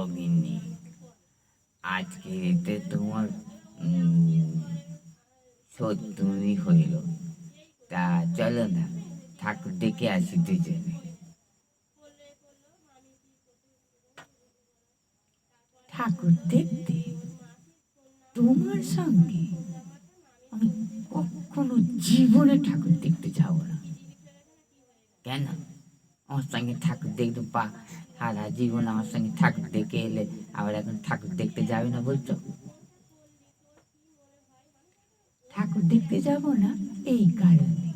অগ্নি আজকে এতে তোমার উম, 70 হইল। তা চলো না, ঠাকুর দেখে আসি দুজনে। ঠাকুর দেখতে তোমার সঙ্গে? আমি কখনো জীবনে ঠাকুর দেখতে যাব না। কেন? আমার সঙ্গে ঠাকুর দেখতে সারা জীবন আমার সঙ্গে ঠাকুর দেখে এলে, আবার এখন ঠাকুর দেখতে যাবে না বলছো? ঠাকুর দেখতে যাব না এই কারণে,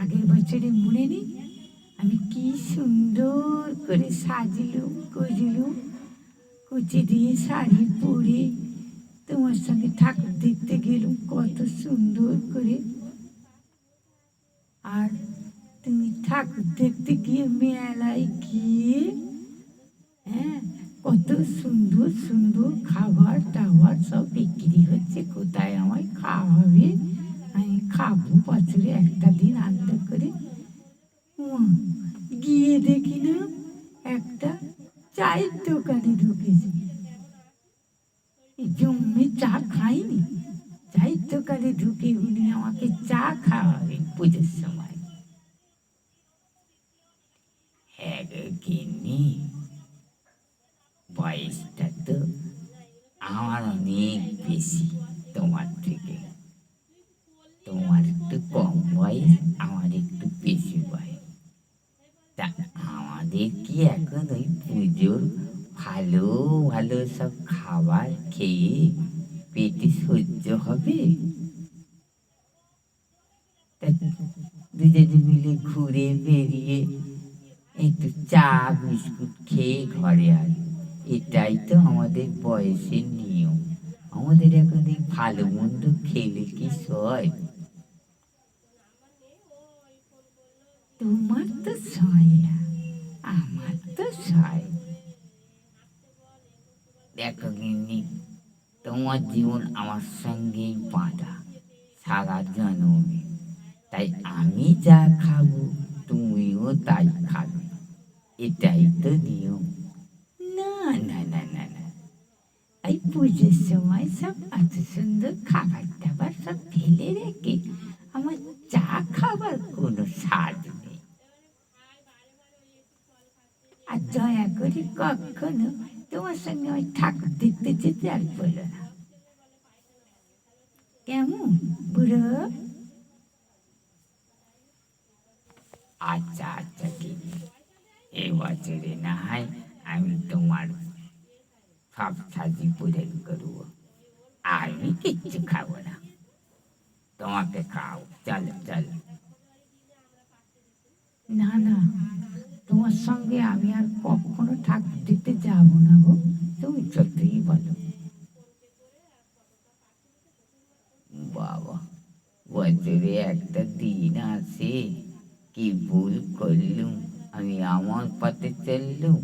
আগের বছরে মনে নেই আমি কি সুন্দর করে সাজিলুম গুজিলুম, কুচি দিয়ে শাড়ি পরে তোমার সঙ্গে ঠাকুর দেখতে গেলুম কত সুন্দর করে। আর তুমি ঠাকুর দেখতে গিয়ে মেলায় গিয়ে, হ্যাঁ, কত সুন্দর সুন্দর খাবার টাবার সব বিক্রি হচ্ছে, কোথায় আমায় খাওয়াবে, আমি খাবো বছরে একটা দিন আনন্দ করে। গিয়ে দেখি না একটা চায়ের দোকানে ঢুকেছি, জম্মে চা খাইনি, চায়ের দোকানে ঢুকে উনি আমাকে চা খাওয়াবেন পুজোর সময়। হ্যাঁ গো গিন্নি, বয়সটা তো আমার অনেক বেশি তোমার থেকে। তোমার একটু কম বয়স, আমার একটু বেশি বয়স। তা আমাদের কি এখন ওই পুজোর ভালো ভালো সব খাবার খেয়ে পেটে সহ্য হবে? তা দুজনে মিলে ঘুরে বেরিয়ে একটু চা বিস্কুট খেয়ে ঘরে আসি, এটাই তো আমাদের বয়সের নিয়ম। আমাদের এখন এই ভালো মন্দ খেলে কি সয়? তোমার তো সয় না, আমার তো সয়। দেখো গিন্নি, তোমার জীবন আমার সঙ্গেই বাঁধা সারা জন্মে। তাই আমি যা খাবো তুমিও তাই খাবে, এটাই তো নিয়ম। না না না না না, এই পুজোর সময় সব এত সুন্দর খাবার টাবার সব ফেলে রেখে আমার চা খাবার কোনো স্বাদ নেই। আর দয়া করে কখনো তোমার সঙ্গে ওই ঠাকুর দেখতে যেতে আর বলো না, কেমন বুড়ো? আচ্ছা আচ্ছা গিন্নি, এবছরে না হয় আমি তোমার সব সাজি পূরণ করবো। আমি কিচ্ছু খাবো না, তোমাকে খাও। চলো চলো। না না, তোমার সঙ্গে আমি আর কখনো ঠাকুর দেখতে যাব না গো, তুমি সত্যিই বলো। বাবা, বছরে একটা দিন আসে, কি ভুল করলুম, আমি আমার পথে চললুম,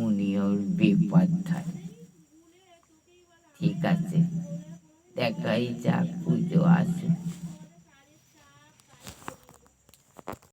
উনি ওর বেপথায়। ঠিক আছে, দেখাই যাক, পুজো আসুক।